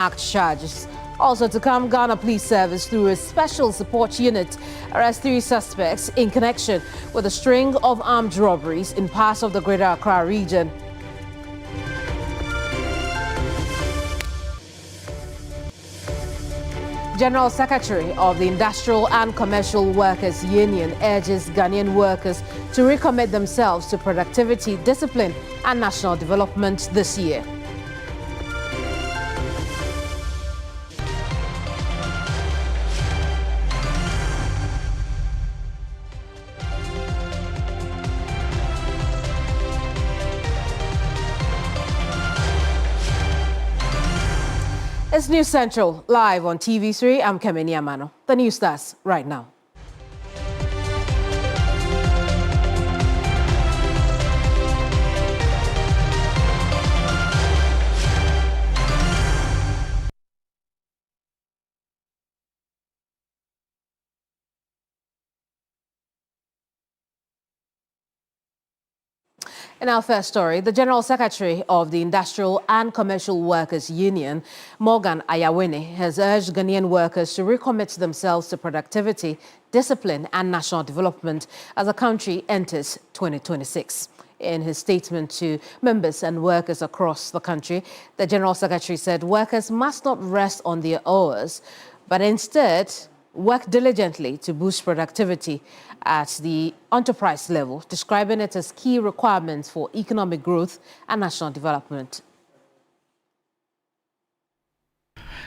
Act charges. Also to come, Ghana Police Service through a special support unit arrest 3 suspects in connection with a string of armed robberies in parts of the Greater Accra region. General Secretary of the Industrial and Commercial Workers Union urges Ghanaian workers to recommit themselves to productivity, discipline and national development this year. It's News Central, live on TV3. I'm Kemeni Amano. The news starts right now. In our first story, the General Secretary of the Industrial and Commercial Workers Union, Morgan Ayawene, has urged Ghanaian workers to recommit themselves to productivity, discipline and national development as the country enters 2026. In his statement to members and workers across the country, the General Secretary said workers must not rest on their oars, but instead work diligently to boost productivity at the enterprise level, describing it as key requirements for economic growth and national development.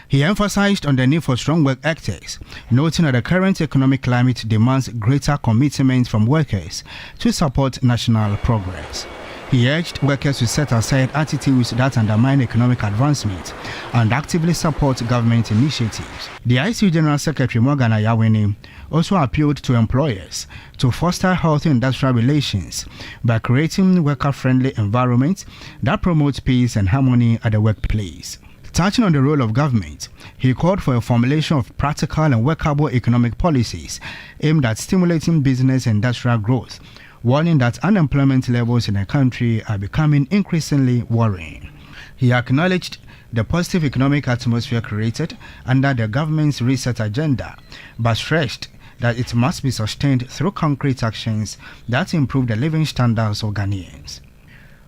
He emphasized on the need for strong work ethics, noting that the current economic climate demands greater commitment from workers to support national progress. He urged workers to set aside attitudes that undermine economic advancement and actively support government initiatives. The ICU General Secretary Morgan Ayawene also appealed to employers to foster healthy industrial relations by creating worker-friendly environments that promote peace and harmony at the workplace. Touching on the role of government, he called for a formulation of practical and workable economic policies aimed at stimulating business and industrial growth, warning that unemployment levels in the country are becoming increasingly worrying. He acknowledged the positive economic atmosphere created under the government's reset agenda, but stressed that it must be sustained through concrete actions that improve the living standards of Ghanaians.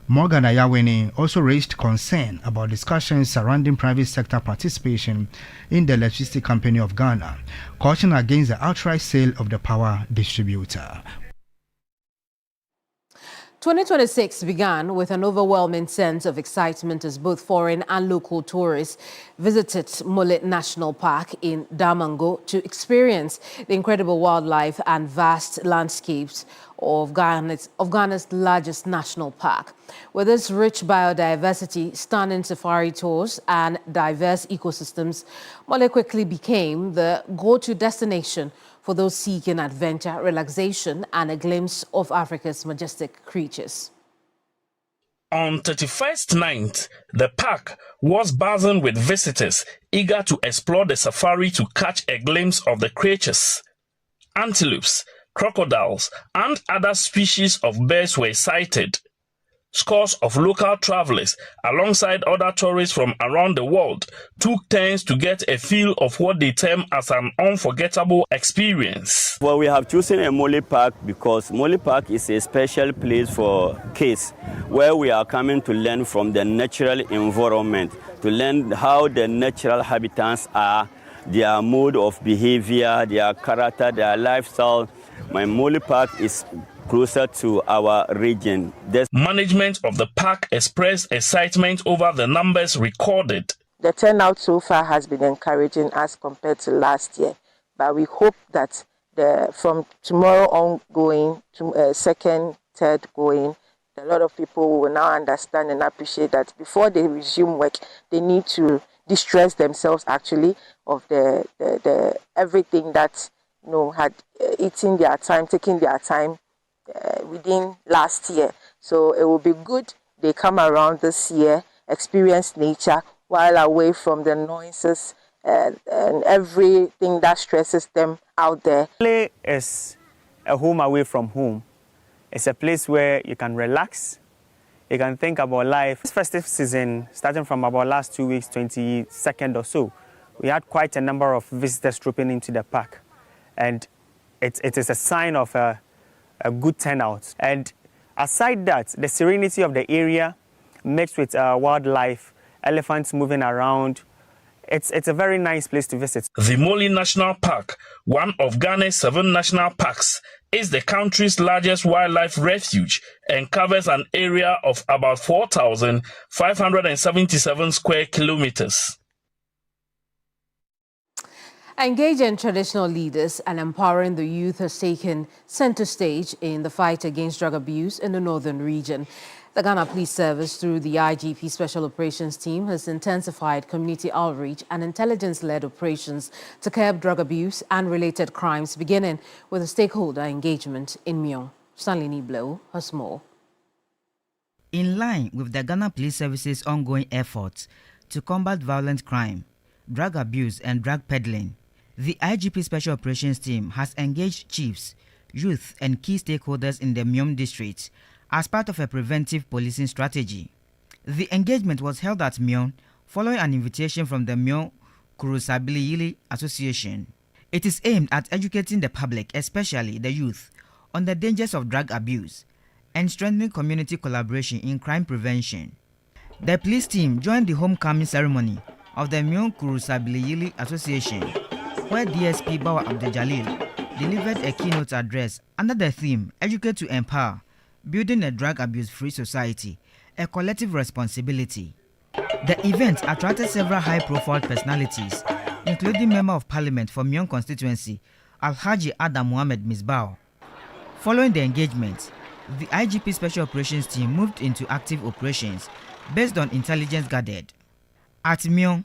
Morgan Ayawene also raised concern about discussions surrounding private sector participation in the Electricity Company of Ghana, cautioning against the outright sale of the power distributor. 2026 began with an overwhelming sense of excitement as both foreign and local tourists visited Mole National Park in Damongo to experience the incredible wildlife and vast landscapes of Ghana's largest national park. With its rich biodiversity, stunning safari tours and diverse ecosystems, Mole quickly became the go-to destination for those seeking adventure, relaxation, and a glimpse of Africa's majestic creatures. On 31st night, the park was buzzing with visitors eager to explore the safari to catch a glimpse of the creatures. Antelopes, crocodiles, and other species of birds were sighted. Scores of local travelers, alongside other tourists from around the world, took turns to get a feel of what they term as an unforgettable experience. Well, we have chosen a Mole Park because Mole Park is a special place for kids, where we are coming to learn from the natural environment, to learn how the natural habitats are, their mode of behavior, their character, their lifestyle. My Mole Park is closer to our region. Management of the park expressed excitement over the numbers recorded. The turnout so far has been encouraging as compared to last year, but we hope that from tomorrow on going to second, third going, a lot of people will now understand and appreciate that before they resume work, they need to distress themselves actually of the everything that had eaten their time, taking their time within last year. So it will be good they come around this year, experience nature while away from the noises and everything that stresses them out there. Play is a home away from home. It's a place where you can relax, You can think about life. This festive season, starting from about last 2 weeks, 22nd or so, we had quite a number of visitors trooping into the park. And it is a sign of a good turnout. And aside that, the serenity of the area mixed with wildlife, elephants moving around, it's a very nice place to visit. The Moli National Park, one of Ghana's 7 national parks, is the country's largest wildlife refuge and covers an area of about 4,577 square kilometers. Engaging traditional leaders and empowering the youth has taken center stage in the fight against drug abuse in the northern region. The Ghana Police Service, through the IGP Special Operations Team, has intensified community outreach and intelligence-led operations to curb drug abuse and related crimes, beginning with a stakeholder engagement in Myong. Stanley Niblo has more. In line with the Ghana Police Service's ongoing efforts to combat violent crime, drug abuse and drug peddling, the IGP Special Operations Team has engaged chiefs, youth and key stakeholders in the Myong district as part of a preventive policing strategy. The engagement was held at Myong following an invitation from the Myong Kurusabiliyili Association. It is aimed at educating the public, especially the youth, on the dangers of drug abuse and strengthening community collaboration in crime prevention. The police team joined the homecoming ceremony of the Myong Kurusabiliyili Association, where DSP Bawa Abdul Jalil delivered a keynote address under the theme Educate to Empower, Building a Drug Abuse-Free Society, a Collective Responsibility. The event attracted several high-profile personalities, including Member of Parliament for Myong constituency, Alhaji Adam Mohamed Misbah. Following the engagement, the IGP Special Operations Team moved into active operations based on intelligence gathered. At Myong,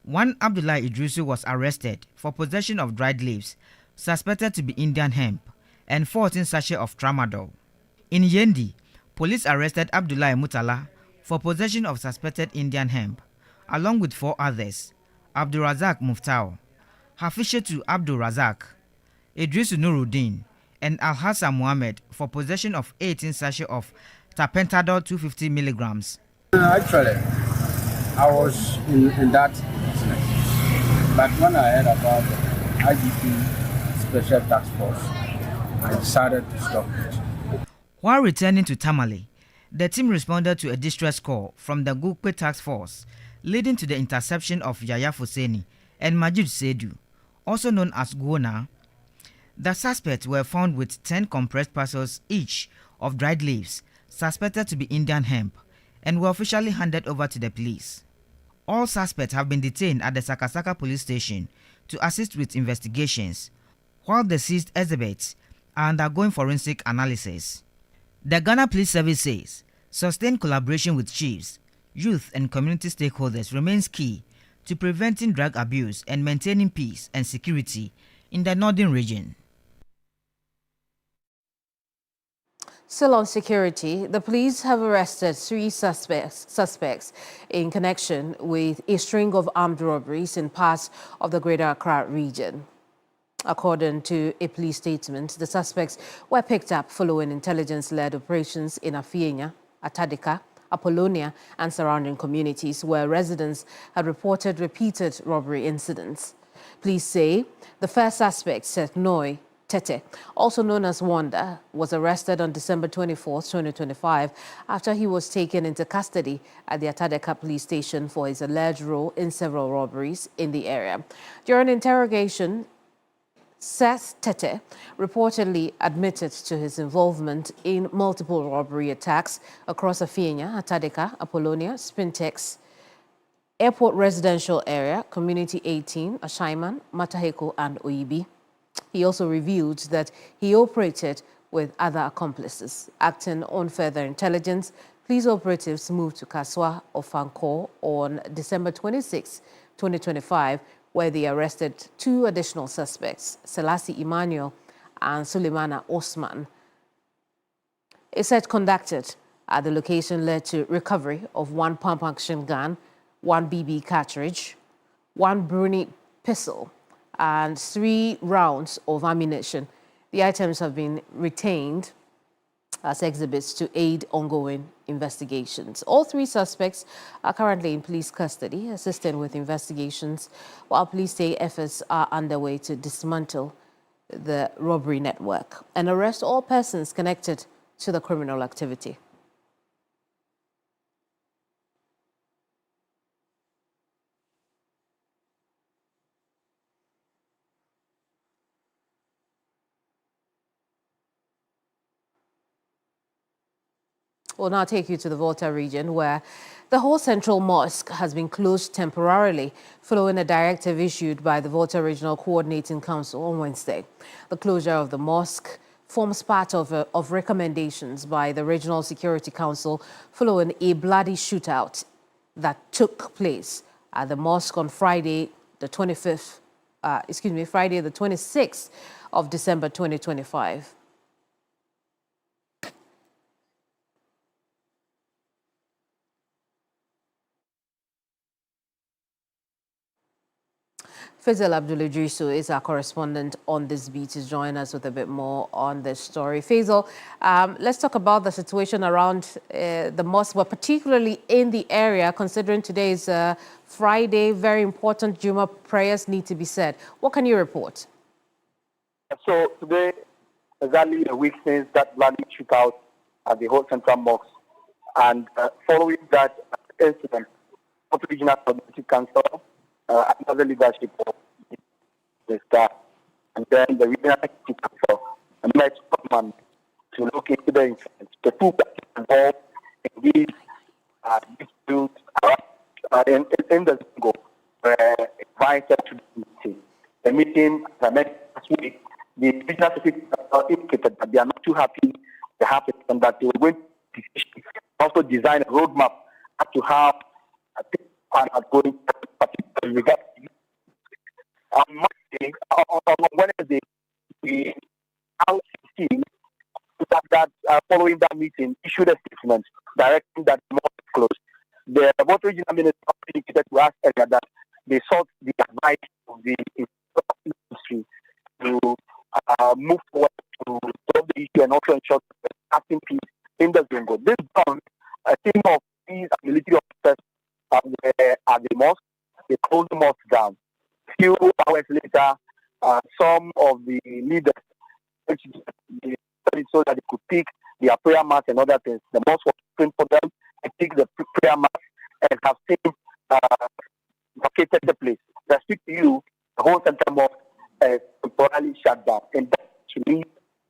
one Abdullah Idrisu was arrested for possession of dried leaves suspected to be Indian hemp and 14 sachets of tramadol. In Yendi, police arrested Abdullah Mutala for possession of suspected Indian hemp, along with 4 others, Abdul Razak Muftau, Hafishatu Abdul Razak, Idrisu Nuruddin, and Al-Hassan Mohammed for possession of 18 sachets of tapentadol 250 milligrams. Actually, I was in that business, but when I heard about the IGP Special Task Force, I decided to stop it. While returning to Tamale, the team responded to a distress call from the Gukwe Task Force, leading to the interception of Yaya Fuseni and Majid Sedu, also known as Gwona. The suspects were found with 10 compressed parcels each of dried leaves, suspected to be Indian hemp, and were officially handed over to the police. All suspects have been detained at the Sakasaka police station to assist with investigations, while the seized exhibits are undergoing forensic analysis. The Ghana Police Service says sustained collaboration with chiefs, youth and community stakeholders remains key to preventing drug abuse and maintaining peace and security in the northern region. Still on security, the police have arrested 3 suspects in connection with a string of armed robberies in parts of the Greater Accra region. According to a police statement, the suspects were picked up following intelligence-led operations in Afienya, Atadika, Apollonia, and surrounding communities where residents had reported repeated robbery incidents. Police say the first suspect, Seth Noi Tete, also known as Wanda, was arrested on December 24, 2025, after he was taken into custody at the Atadeka police station for his alleged role in several robberies in the area. During interrogation, Seth Tete reportedly admitted to his involvement in multiple robbery attacks across Afienya, Atadeka, Apollonia, Spintex, Airport Residential Area, Community 18, Ashaiman, Mataheko, and Oibi. He also revealed that he operated with other accomplices. Acting on further intelligence, police operatives moved to Kaswa of Fanko on December 26, 2025, where they arrested 2 additional suspects, Selassie Emmanuel and Suleimana Osman. A search conducted at the location led to recovery of 1 pump-action gun, 1 BB cartridge, 1 Bruni pistol, and 3 rounds of ammunition. The items have been retained as exhibits to aid ongoing investigations. All 3 suspects are currently in police custody, assisting with investigations, while police say efforts are underway to dismantle the robbery network and arrest all persons connected to the criminal activity. We'll now take you to the Volta region, where the whole Central Mosque has been closed temporarily following a directive issued by the Volta Regional Coordinating Council on Wednesday. The closure of the mosque forms part of recommendations by the Regional Security Council following a bloody shootout that took place at the mosque on Friday, the 26th of December 2025. Faisal Abdul-Idrisu is our correspondent on this beat. He's joining us with a bit more on this story. Faisal, let's talk about the situation around the mosque, but particularly in the area, considering today is Friday, very important Juma prayers need to be said. What can you report? So today, exactly a week since that bloody shootout at the whole Central Mosque, and following that incident, the Regional Community Council, another leadership of the staff, and then the Regional Community Council met Scotland to look into the incident. The 2 parties involved in these disputes in the Zongo were invited to the meeting. The meeting, as I mentioned last week, the Regional Security Council indicated that they are not too happy with the happening and that they were going to also design a roadmap to have people are going to particularly regard on Monday, on Wednesday, the RCC that following that meeting issued a statement directing that the mosque is closed. The Water Regional Minister indicated to us earlier that they sought the advice of the industry to move forward to resolve the issue and also ensure lasting peace in the Zongo. This done, a team of peace and military officers at the mosque. They closed the mosque down. A few hours later, some of the leaders so that they could pick their prayer mats and other things. The mosque was open for them to pick the prayer mats and have since vacated the place. I speak to you, the whole Central Mosque is temporarily shut down. And that actually,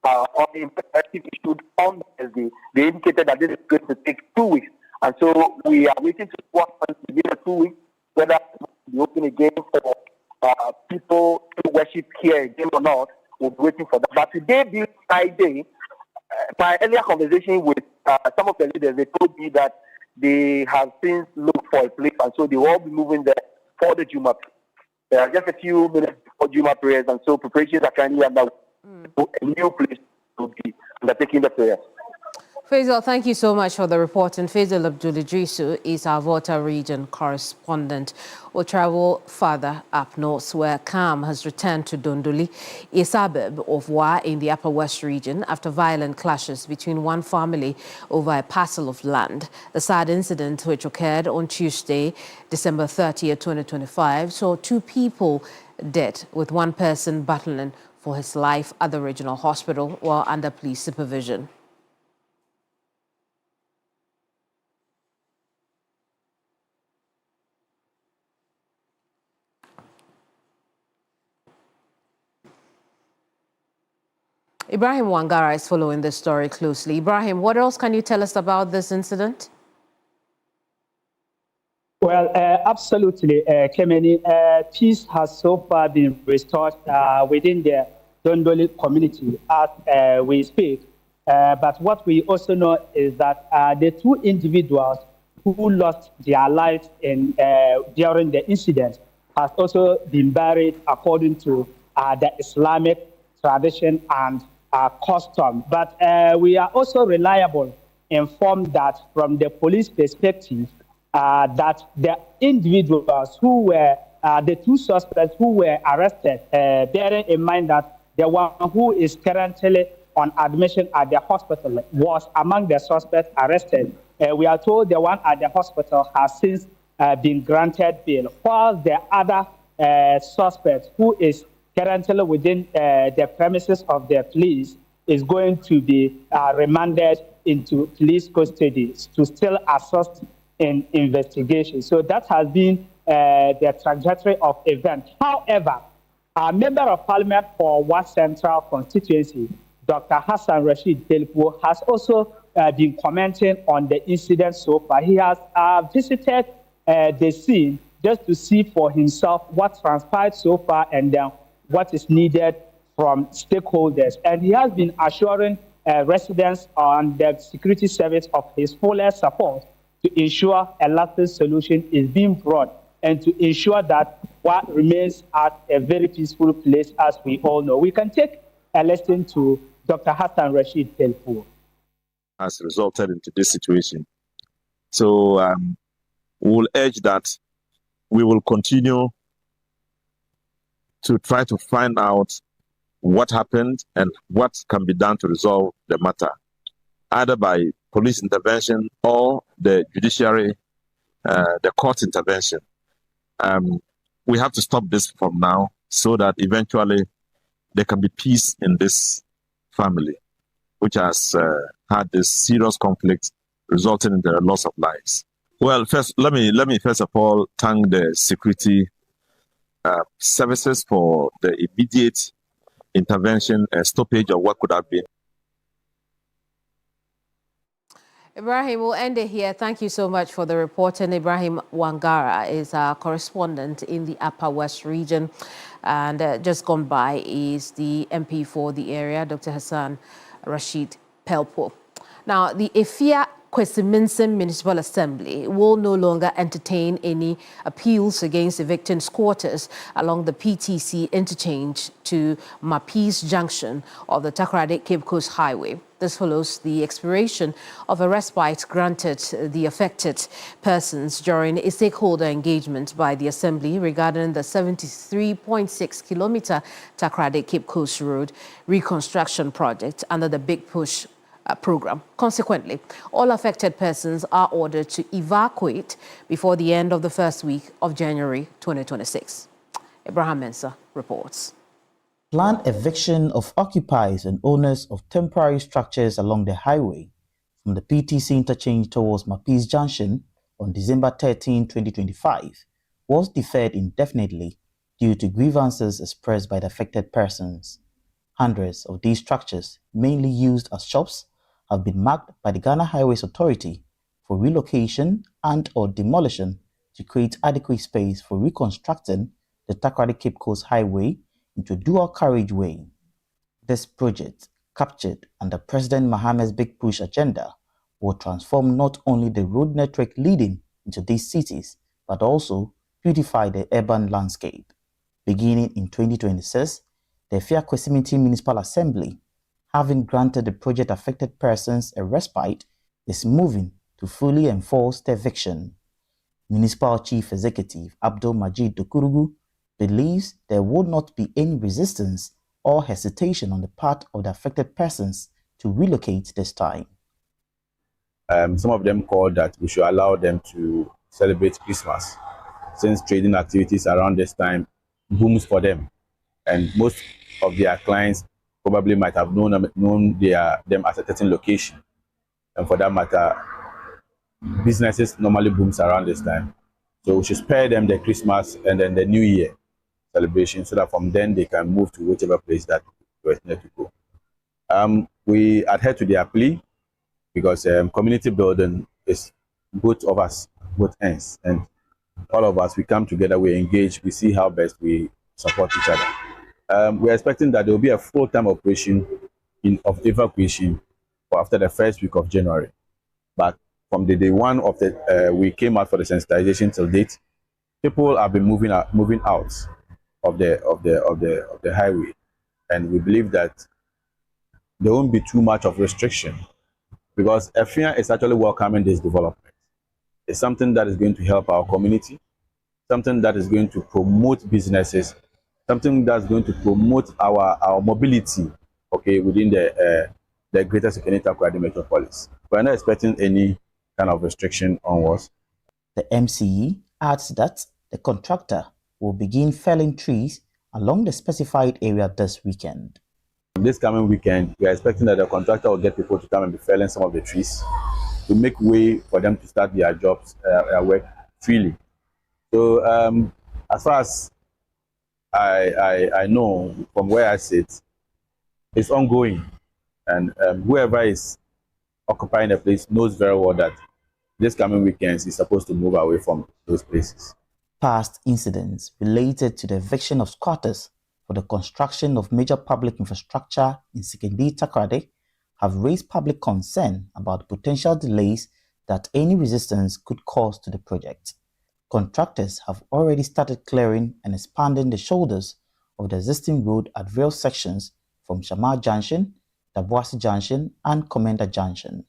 on the imperative issued on Thursday, they indicated that this is going to take 2 weeks. And so we are waiting to what happens within the 2 weeks, whether it will be open again for people to worship here again or not. We'll be waiting for that. But today being Friday, my earlier conversation with some of the leaders, they told me that they have since looked for a place, and so they will all be moving there for the Juma. Just a few minutes before Juma prayers, and so preparations are currently under a new place to be undertaking the prayers. Faisal, thank you so much for the report. And Faisal Abdul-Idrisu is our Volta region correspondent. We'll travel further up north, where calm has returned to Dondoli, a suburb of Wa in the Upper West region, after violent clashes between one family over a parcel of land. The sad incident, which occurred on Tuesday, December 30th, 2025, saw 2 people dead, with one person battling for his life at the regional hospital while under police supervision. Ibrahim Wangara is following this story closely. Ibrahim, what else can you tell us about this incident? Well, absolutely, Kemeni. Peace has so far been restored within the Dondoli community as we speak. But what we also know is that the 2 individuals who lost their lives during the incident has also been buried according to the Islamic tradition and custom. But we are also informed that from the police perspective, that the individuals who were, the 2 suspects who were arrested, bearing in mind that the one who is currently on admission at the hospital was among the suspects arrested. We are told the one at the hospital has since been granted bail, while the other suspect, who is currently within the premises of the police, is going to be remanded into police custody to still assist in investigation. So that has been the trajectory of events. However, a member of parliament for West Central constituency, Dr. Hassan Rashid Telpo, has also been commenting on the incident so far. He has visited the scene just to see for himself what transpired so far and then what is needed from stakeholders. And he has been assuring residents on the security service of his fullest support to ensure a lasting solution is being brought and to ensure that what remains at a very peaceful place, as we all know. We can take a listen to Dr. Hassan Rashid Telpo. Has resulted into this situation. So we'll urge that we will continue to try to find out what happened and what can be done to resolve the matter, either by police intervention or the judiciary, the court intervention. We have to stop this from now so that eventually there can be peace in this family, which has had this serious conflict resulting in the loss of lives. Well, first, let me first of all thank the security services for the immediate intervention and stoppage of what could have been. Ibrahim, we'll end it here. Thank you so much for the report. And Ibrahim Wangara is our correspondent in the Upper West region. And just gone by is the MP for the area, Dr. Hassan Rashid Telpo. Now, the Efia Kwesiminsen Municipal Assembly will no longer entertain any appeals against evicting squatters along the PTC interchange to Mapis Junction of the Takoradi Cape Coast Highway. This follows the expiration of a respite granted the affected persons during a stakeholder engagement by the Assembly regarding the 73.6-kilometer Takoradi Cape Coast Road reconstruction project under the Big Push program. Consequently, all affected persons are ordered to evacuate before the end of the first week of January 2026. Abraham Mensah reports. Planned eviction of occupiers and owners of temporary structures along the highway from the PTC interchange towards Mapis Junction on December 13, 2025 was deferred indefinitely due to grievances expressed by the affected persons. Hundreds of these structures, mainly used as shops, have been marked by the Ghana Highways Authority for relocation and or demolition to create adequate space for reconstructing the Takoradi Cape Coast Highway into dual carriageway. This project, captured under President Mahamad's Big Push agenda, will transform not only the road network leading into these cities, but also beautify the urban landscape. Beginning in 2026, the Efia Kwesiminsen Municipal Assembly, having granted the project-affected persons a respite, is moving to fully enforce the eviction. Municipal Chief Executive Abdul Majid Dokurugu believes there would not be any resistance or hesitation on the part of the affected persons to relocate this time. Some of them called that we should allow them to celebrate Christmas, since trading activities around this time booms for them. And most of their clients probably might have known them at a certain location. And for that matter, businesses normally booms around this time. So we should spare them the Christmas and then the New Year celebration so that from then they can move to whichever place that they were to go. We adhere to their plea because community building is both of us, both ends. And all of us, we come together, we engage, we see how best we support each other. We're expecting that there will be a full-time operation of evacuation for after the first week of January. But from the day one of the we came out for the sensitization till date, people have been moving out of the highway, and we believe that there won't be too much of restriction because Efia is actually welcoming this development. It's something that is going to help our community, something that is going to promote businesses, something that's going to promote our mobility okay, within the greater security Takoradi metropolis. We're not expecting any kind of restriction onwards. The MCE adds that the contractor will begin felling trees along the specified area this weekend. This coming weekend, we are expecting that the contractor will get people to come and be felling some of the trees to make way for them to start their jobs, work freely. So as far as I know from where I sit, it's ongoing, and whoever is occupying the place knows very well that this coming weekends is supposed to move away from those places. Past incidents related to the eviction of squatters for the construction of major public infrastructure in Sikindi Takoradi have raised public concern about potential delays that any resistance could cause to the project. Contractors have already started clearing and expanding the shoulders of the existing road at various sections from Shamar Junction, Dabuasi Junction, and Commander Junction.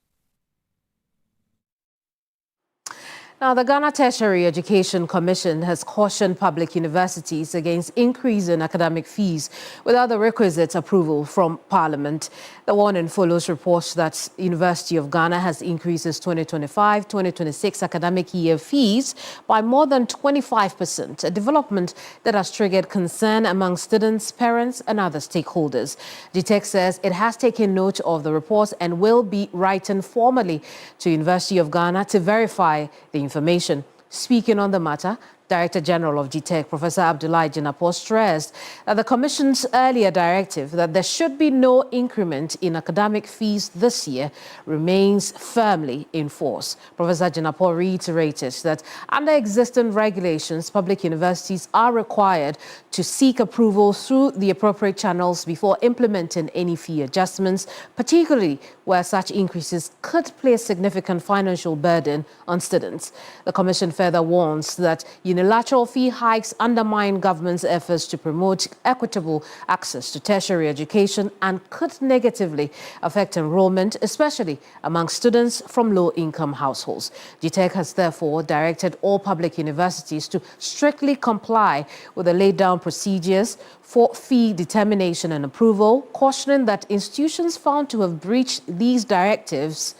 Now, the Ghana Tertiary Education Commission has cautioned public universities against increasing academic fees without the requisite approval from Parliament. The warning follows reports that University of Ghana has increased its 2025-2026 academic year fees by more than 25%, a development that has triggered concern among students, parents, and other stakeholders. GTEC says it has taken note of the reports and will be writing formally to University of Ghana to verify the information. Speaking on the matter, Director General of GTEC, Professor Abdullahi Jinapor, stressed that the Commission's earlier directive that there should be no increment in academic fees this year remains firmly in force. Professor Jinapor reiterated that under existing regulations, public universities are required to seek approval through the appropriate channels before implementing any fee adjustments, particularly where such increases could place significant financial burden on students. The Commission further warns that unilateral fee hikes undermine government's efforts to promote equitable access to tertiary education and could negatively affect enrollment, especially among students from low-income households. GTEC has therefore directed all public universities to strictly comply with the laid-down procedures for fee determination and approval, cautioning that institutions found to have breached these directives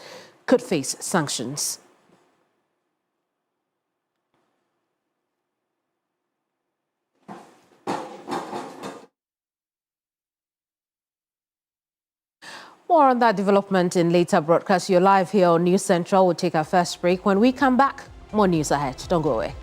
could face sanctions. More on that development in later broadcasts. You're live here on News Central. We'll take our first break. When we come back, more news ahead. Don't go away.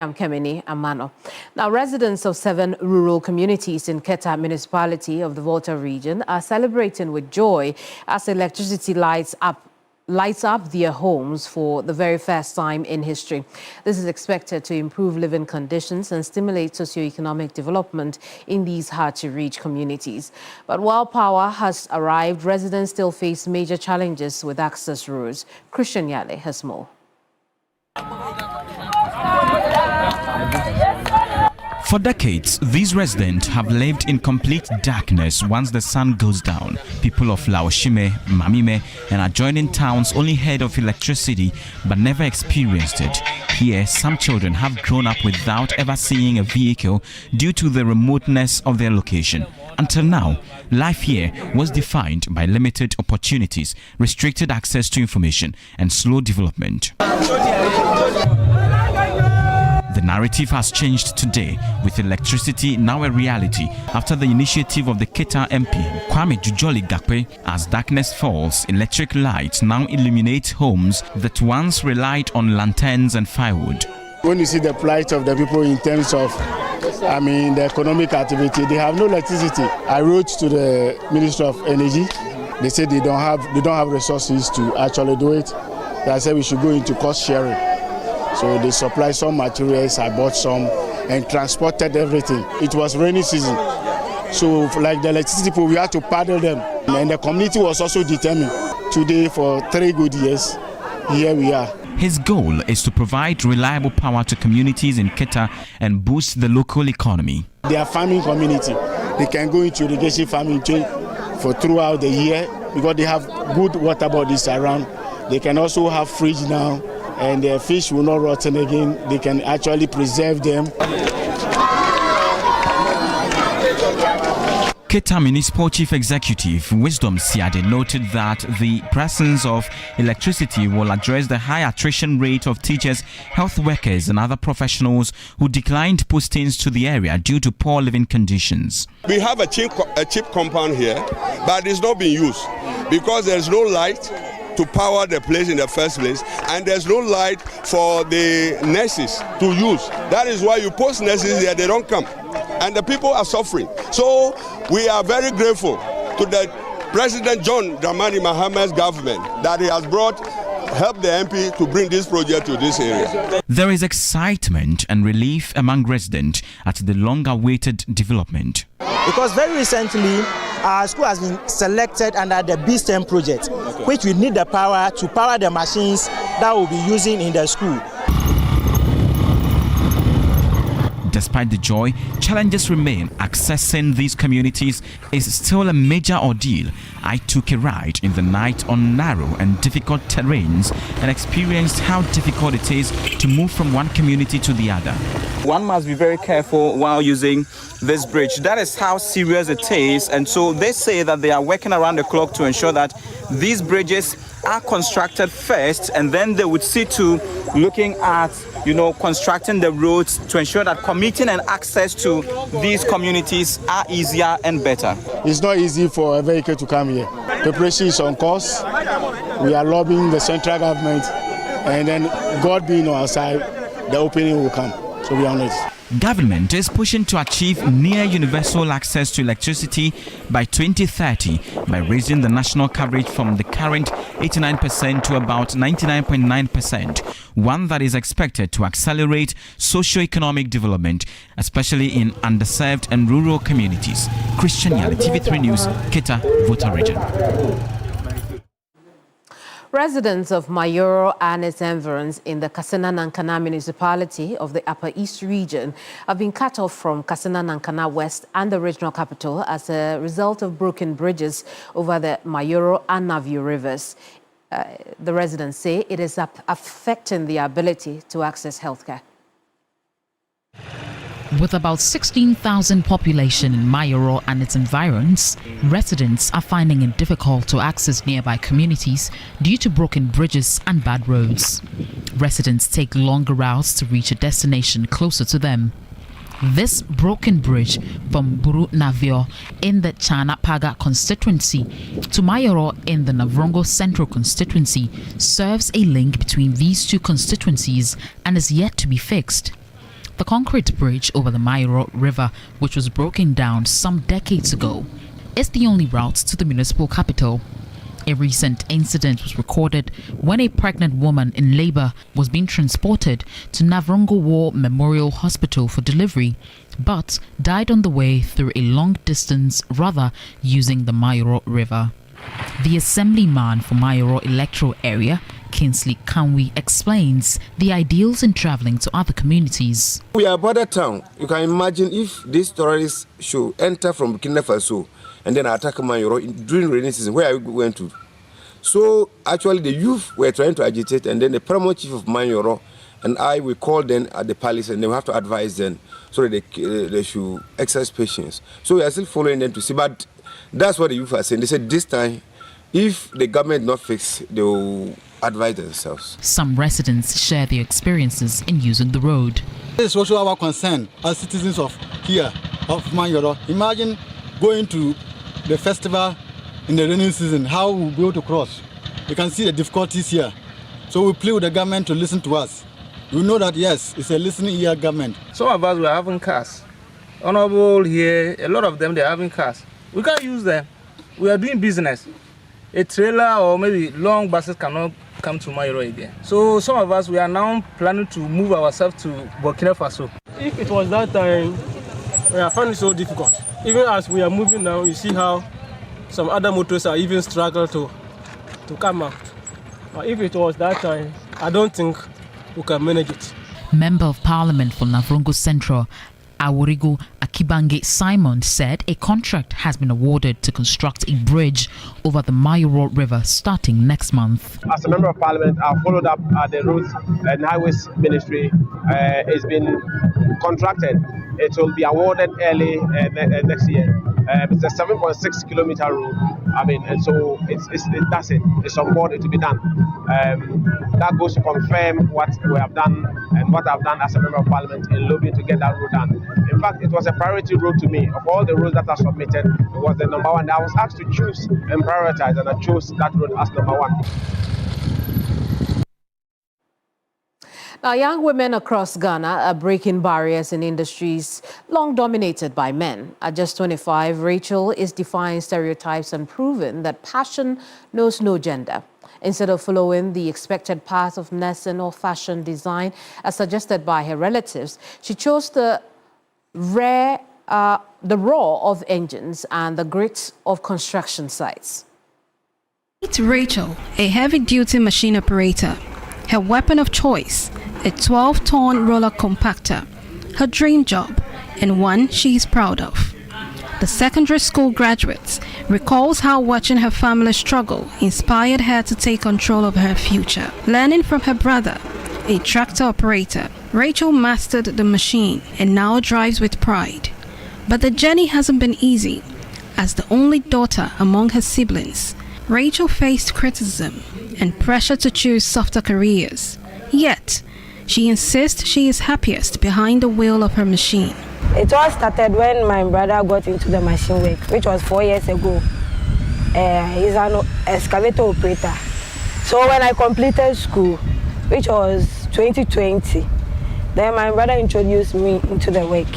I'm Kemini Amano. Now, residents of 7 rural communities in Keta municipality of the Volta region are celebrating with joy as electricity lights up their homes for the very first time in history. This is expected to improve living conditions and stimulate socio-economic development in these hard-to-reach communities. But while power has arrived, residents still face major challenges with access roads. Christian Yale has more. For decades, these residents have lived in complete darkness once the sun goes down. People of Laoshime, Mamime, and adjoining towns only heard of electricity but never experienced it. Here, some children have grown up without ever seeing a vehicle due to the remoteness of their location. Until now, life here was defined by limited opportunities, restricted access to information, and slow development. The narrative has changed today, with electricity now a reality after the initiative of the Keta MP, Kwame Jujoli Gakpe. As darkness falls, electric lights now illuminate homes that once relied on lanterns and firewood. When you see the plight of the people in terms of, the economic activity, they have no electricity. I wrote to the Ministry of Energy. They said they don't have resources to actually do it. I said we should go into cost sharing. So they supplied some materials, I bought some and transported everything. It was rainy season. So like the electricity people, we had to paddle them. And the community was also determined. Today, for 3 good years, here we are. His goal is to provide reliable power to communities in Keta and boost the local economy. They are farming community. They can go into irrigation farming for throughout the year because they have good water bodies around. They can also have fridge now. And their fish will not rotten again. They can actually preserve them. Keta Municipal Chief Executive Wisdom Siade noted that the presence of electricity will address the high attrition rate of teachers, health workers and other professionals who declined postings to the area due to poor living conditions. We have a cheap compound here, but it's not being used because there's no light to power the place in the first place, and there's no light for the nurses to use. That is why you post nurses there, they don't come, and the people are suffering. So we are very grateful to the President John Dramani Mahama's government that he has helped the MP to bring this project to this area. There is excitement and relief among residents at the long-awaited development. Because very recently, our school has been selected under the B-STEM project, which we need the power to power the machines that we'll be using in the school. Despite the joy, challenges remain. Accessing these communities is still a major ordeal. I took a ride in the night on narrow and difficult terrains and experienced how difficult it is to move from one community to the other. One must be very careful while using this bridge. That is how serious it is, and so they say that they are working around the clock to ensure that these bridges are constructed first, and then they would see to looking at constructing the roads to ensure that commuting and access to these communities are easier and better. It's not easy for a vehicle to come here. Preparation is on course. We are lobbying the central government, and then God being on our side, the opening will come. So we are on it. Government is pushing to achieve near universal access to electricity by 2030 by raising the national coverage from the current 89% to about 99.9%, one that is expected to accelerate socio-economic development, especially in underserved and rural communities. Christian Yale, TV3 News, Keta, Volta Region. Residents of Mayoro and its environs in the Kasina-Nankana municipality of the Upper East region have been cut off from Kasina-Nankana West and the regional capital as a result of broken bridges over the Mayoro and Navio rivers. The residents say it is affecting their ability to access healthcare. With about 16,000 population in Mayoro and its environs, residents are finding it difficult to access nearby communities due to broken bridges and bad roads. Residents take longer routes to reach a destination closer to them. This broken bridge from Buru Navio in the Chana-Paga constituency to Mayoro in the Navrongo Central constituency serves a link between these two constituencies and is yet to be fixed. The concrete bridge over the Mayoro River, which was broken down some decades ago, is the only route to the municipal capital. A recent incident was recorded when a pregnant woman in labor was being transported to Navrongo War Memorial Hospital for delivery, but died on the way through a long distance rather using the Mayoro River. The assemblyman for Mayoro electoral area, Kingsley Kanwi, explains the ideals in traveling to other communities. We are a border town. You can imagine if these terrorists should enter from Burkina Faso and then attack Mayoro during rainy season, where are we going to? So actually the youth were trying to agitate, and then the paramount chief of Mayoro and we called them at the palace, and then we have to advise them so that they should exercise patience. So we are still following them to see, but that's what the youth are saying. They said this time, if the government not fix, they will advise themselves. Some residents share their experiences in using the road. This is also our concern as citizens of here, of Mayoro. Imagine going to the festival in the rainy season, how we'll be able to cross. You can see the difficulties here. So we plead with the government to listen to us. We know that, yes, it's a listening ear government. Some of us were having cars. Honorable here, a lot of them, they're having cars. We can't use them. We are doing business. A trailer or maybe long buses cannot come to Mayoro again. So some of us, we are now planning to move ourselves to Burkina Faso. If it was that time, we are finding it so difficult. Even as we are moving now, you see how some other motorists are even struggling to come out. But if it was that time, I don't think we can manage it. Member of Parliament for Navrongo Central, Aworigo Akibange Simon, said a contract has been awarded to construct a bridge over the Mayoro River starting next month. As a member of Parliament, I've followed up the Roads and Highways Ministry. It's been contracted. It will be awarded early next year. It's a 7.6 kilometer road. And so that's it. It's on board. It will be done. That goes to confirm what we have done and what I've done as a member of Parliament in lobbying to get that road done. In fact, it was a priority road to me. Of all the roads that are submitted, it was the number one. I was asked to choose and prioritize, and I chose that road as number one. Now, young women across Ghana are breaking barriers in industries long dominated by men. At just 25, Rachel is defying stereotypes and proving that passion knows no gender. Instead of following the expected path of nursing or fashion design, as suggested by her relatives, she chose the roar of engines and the grit of construction sites. It's Rachel, a heavy-duty machine operator. Her weapon of choice, a 12-ton roller compactor, her dream job, and one she is proud of. The secondary school graduate recalls how watching her family struggle inspired her to take control of her future. Learning from her brother, a tractor operator, Rachel mastered the machine and now drives with pride. But the journey hasn't been easy. As the only daughter among her siblings, Rachel faced criticism and pressure to choose softer careers. Yet, she insists she is happiest behind the wheel of her machine. It all started when my brother got into the machine work, which was 4 years ago. He's an excavator operator. So when I completed school, which was 2020, then my brother introduced me into the work.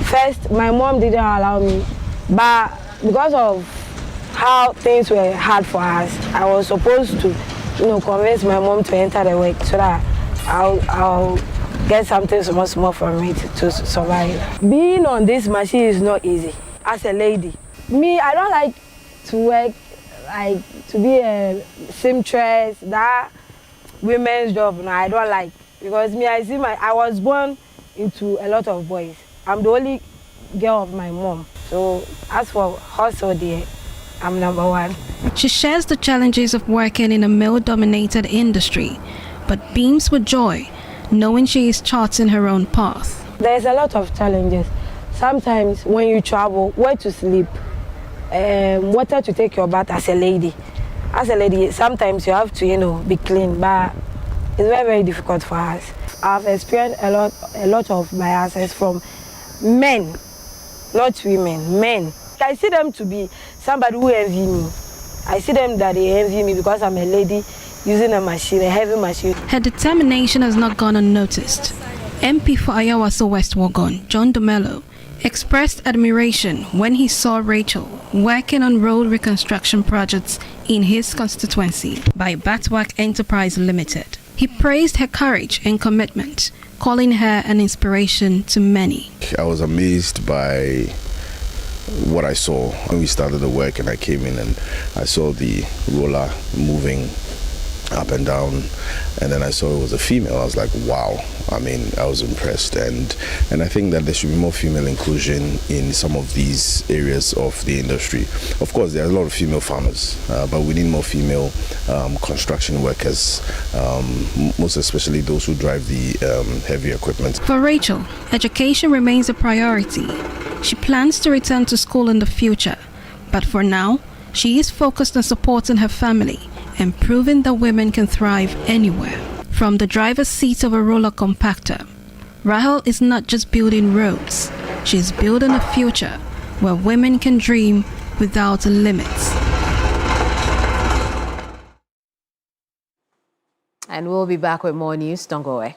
First, my mom didn't allow me, but because of how things were hard for us, I was supposed to, convince my mom to enter the work so that I'll get something small from it to survive. Being on this machine is not easy. As a lady, I don't like to work, to be a seamstress, that women's job. No, I don't like, because I was born into a lot of boys. I'm the only girl of my mom. So as for hustle there, I'm number one. She shares the challenges of working in a male-dominated industry, but beams with joy, knowing she is charting her own path. There's a lot of challenges. Sometimes when you travel, where to sleep, water to take your bath as a lady. As a lady, sometimes you have to, be clean, but it's very, very difficult for us. I've experienced a lot of biases from men, not women, men. I see them to be somebody who envy me. I see them that they envy me because I'm a lady using a machine, a heavy machine. Her determination has not gone unnoticed. MP for Ayawaso West Wagon, John Domelo, expressed admiration when he saw Rachel working on road reconstruction projects in his constituency by Batwak Enterprise Limited. He praised her courage and commitment, calling her an inspiration to many. I was amazed by what I saw when we started the work, and I came in and I saw the roller moving up and down, and then I saw it was a female. I was like, wow. I mean, I was impressed, and I think that there should be more female inclusion in some of these areas of the industry. Of course, there are a lot of female farmers, but we need more female construction workers, most especially those who drive the heavy equipment. For Rachel, education remains a priority. She plans to return to school in the future, but for now, she is focused on supporting her family and proving that women can thrive anywhere. From the driver's seat of a roller compactor, Rahel is not just building roads, she's building a future where women can dream without limits. And we'll be back with more news. Don't go away.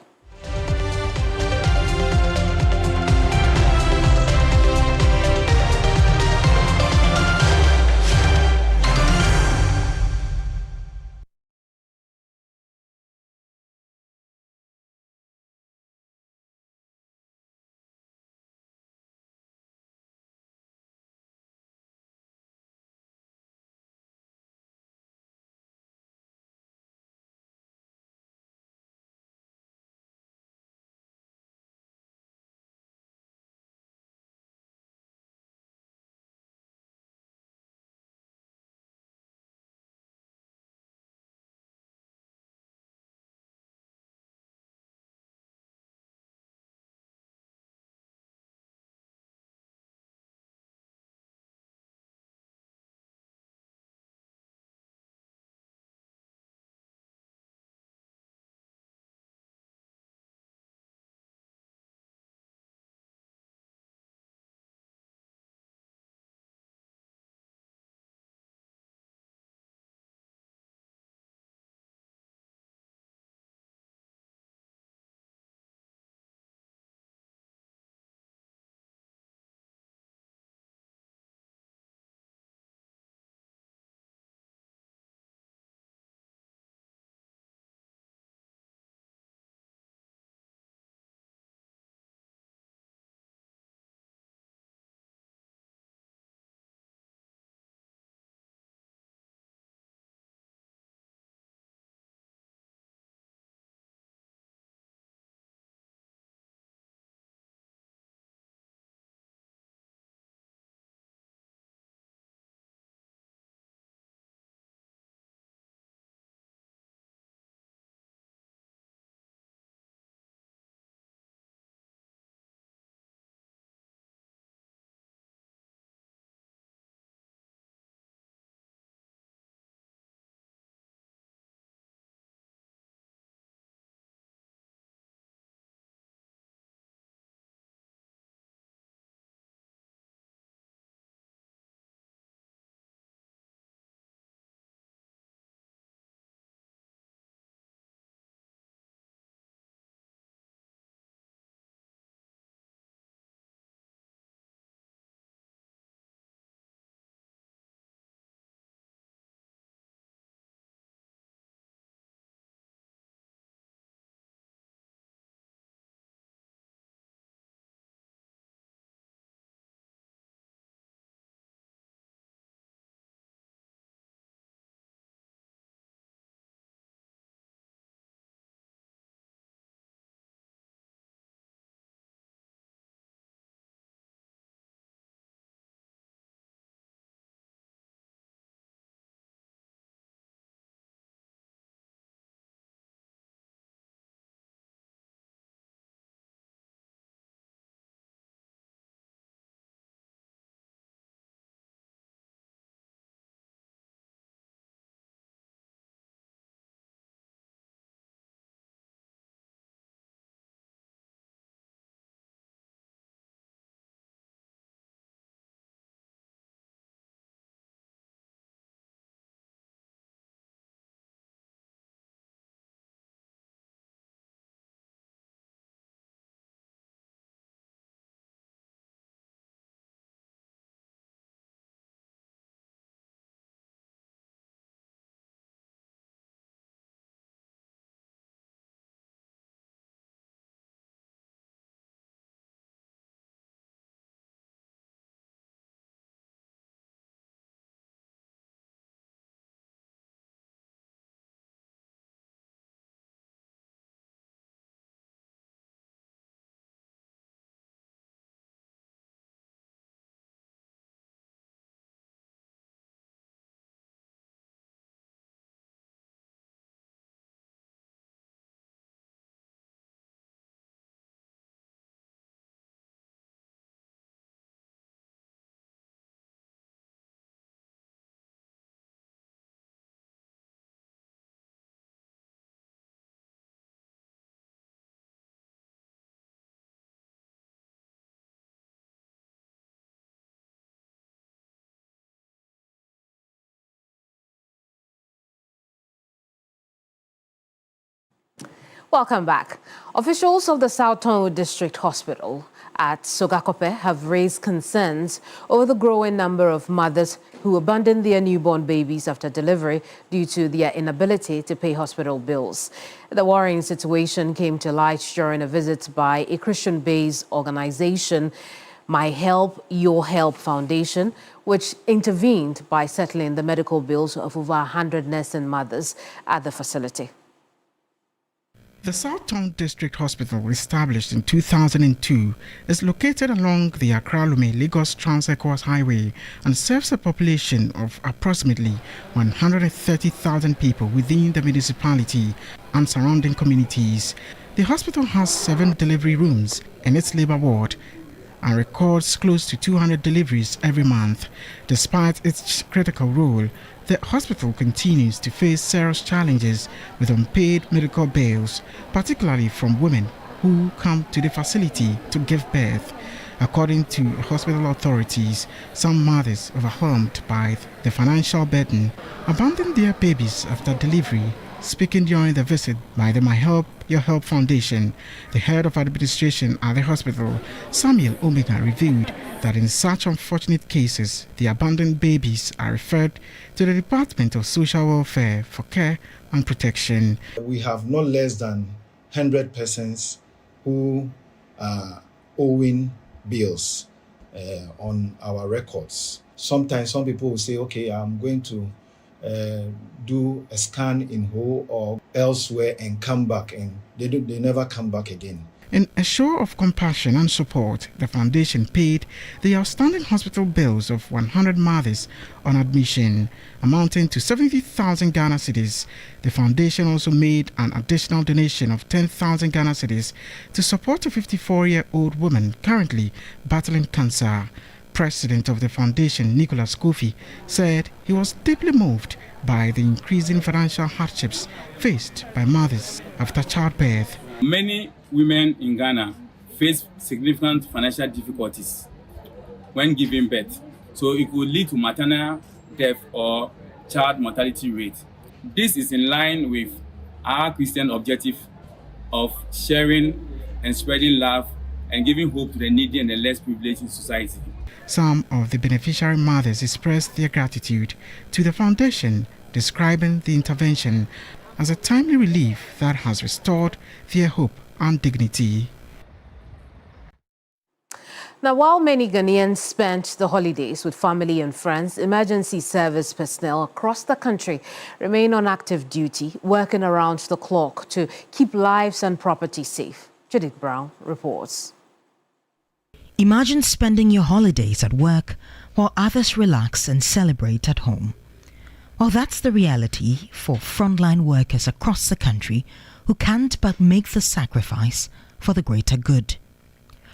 Welcome back. Officials of the South Tongu District Hospital at Sogakope have raised concerns over the growing number of mothers who abandon their newborn babies after delivery due to their inability to pay hospital bills. The worrying situation came to light during a visit by a Christian-based organization, My Help, Your Help Foundation, which intervened by settling the medical bills of over 100 nursing mothers at the facility. The South Tongu District Hospital, established in 2002, is located along the Accra-Lome-Lagos Trans-Ecowas Highway and serves a population of approximately 130,000 people within the municipality and surrounding communities. The hospital has 7 delivery rooms in its labor ward and records close to 200 deliveries every month. Despite its critical role, the hospital continues to face serious challenges with unpaid medical bills, particularly from women who come to the facility to give birth. According to hospital authorities, some mothers, overwhelmed by the financial burden, abandon their babies after delivery. Speaking during the visit by the My Help, Your Help Foundation, the head of administration at the hospital, Samuel Omega, revealed that in such unfortunate cases, the abandoned babies are referred to the Department of Social Welfare for care and protection. We have not less than 100 persons who are owing bills on our records. Sometimes some people will say, okay, I'm going to do a scan in Ho or elsewhere and come back, and they never come back again. In a show of compassion and support, the foundation paid the outstanding hospital bills of 100 mothers on admission, amounting to 70,000 Ghana cedis. The foundation also made an additional donation of 10,000 Ghana cedis to support a 54-year-old woman currently battling cancer. President of the foundation, Nicholas Kofi, said he was deeply moved by the increasing financial hardships faced by mothers after childbirth. Many women in Ghana face significant financial difficulties when giving birth, so it could lead to maternal death or child mortality rate. This is in line with our Christian objective of sharing and spreading love and giving hope to the needy and the less privileged in society. Some of the beneficiary mothers expressed their gratitude to the foundation, describing the intervention as a timely relief that has restored their hope and dignity. Now, while many Ghanaians spent the holidays with family and friends, emergency service personnel across the country remain on active duty, working around the clock to keep lives and property safe. Judith Brown reports. Imagine spending your holidays at work while others relax and celebrate at home. Well, that's the reality for frontline workers across the country who can't but make the sacrifice for the greater good.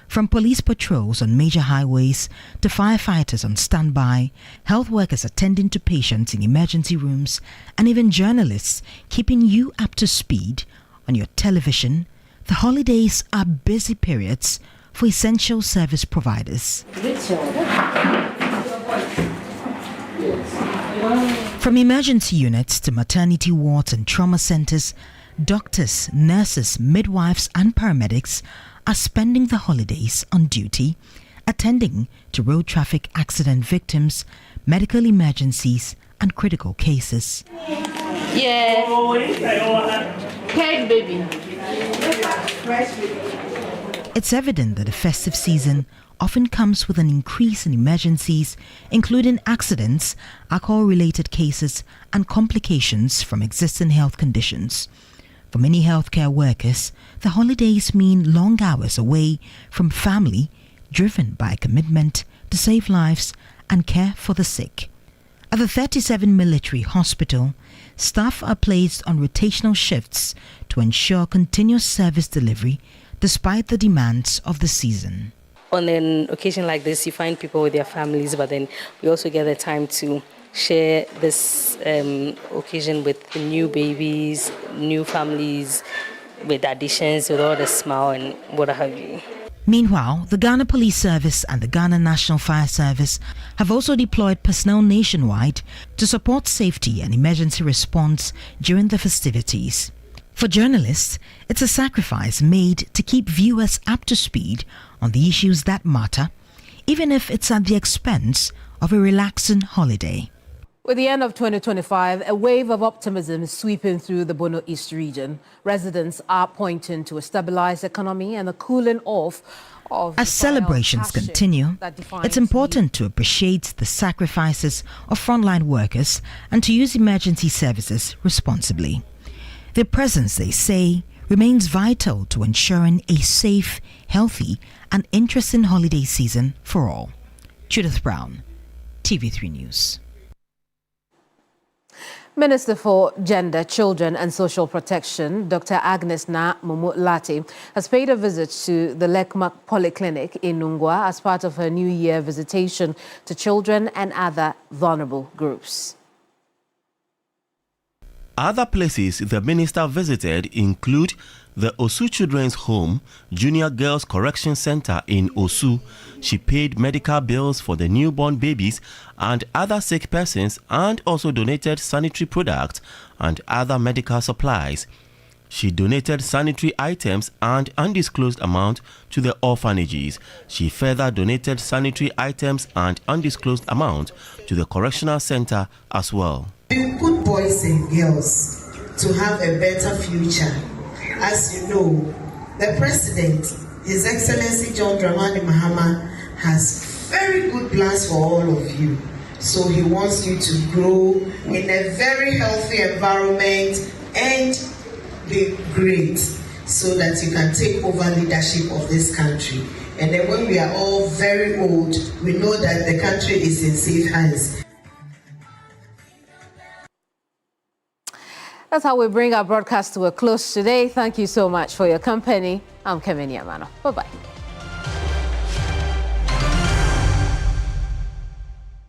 From police patrols on major highways to firefighters on standby, health workers attending to patients in emergency rooms, and even journalists keeping you up to speed on your television, the holidays are busy periods for essential service providers. From emergency units to maternity wards and trauma centers, doctors, nurses, midwives, and paramedics are spending the holidays on duty, attending to road traffic accident victims, medical emergencies, and critical cases. Yeah. Peg baby. It's evident that the festive season often comes with an increase in emergencies, including accidents, alcohol-related cases, and complications from existing health conditions. For many healthcare workers, the holidays mean long hours away from family, driven by a commitment to save lives and care for the sick. At the 37 Military Hospital, staff are placed on rotational shifts to ensure continuous service delivery despite the demands of the season. On an occasion like this, you find people with their families, but then we also get the time to share this occasion with the new babies, new families, with additions, with all the smile and what have you. Meanwhile, the Ghana Police Service and the Ghana National Fire Service have also deployed personnel nationwide to support safety and emergency response during the festivities. For journalists, it's a sacrifice made to keep viewers up to speed on the issues that matter, even if it's at the expense of a relaxing holiday. With the end of 2025, a wave of optimism is sweeping through the Bono East region. Residents are pointing to a stabilized economy and a cooling off of as celebrations continue, it's important to appreciate the sacrifices of frontline workers and to use emergency services responsibly. Their presence, they say, remains vital to ensuring a safe, healthy and interesting holiday season for all. Judith Brown, TV3 News. Minister for Gender, Children and Social Protection, Dr. Agnes Na Momo-Lati, has paid a visit to the Lekmak Polyclinic in Nungwa as part of her New Year visitation to children and other vulnerable groups. Other places the minister visited include the Osu Children's Home, Junior Girls Correction Center in Osu. She paid medical bills for the newborn babies and other sick persons and also donated sanitary products and other medical supplies. She donated sanitary items and undisclosed amount to the orphanages. She further donated sanitary items and undisclosed amount to the correctional center as well. We put boys and girls to have a better future. As you know, the President, His Excellency John Dramani Mahama, has very good plans for all of you. So he wants you to grow in a very healthy environment and be great so that you can take over leadership of this country. And then when we are all very old, we know that the country is in safe hands. That's how we bring our broadcast to a close today. Thank you so much for your company. I'm Kemeni Amano. Bye-bye.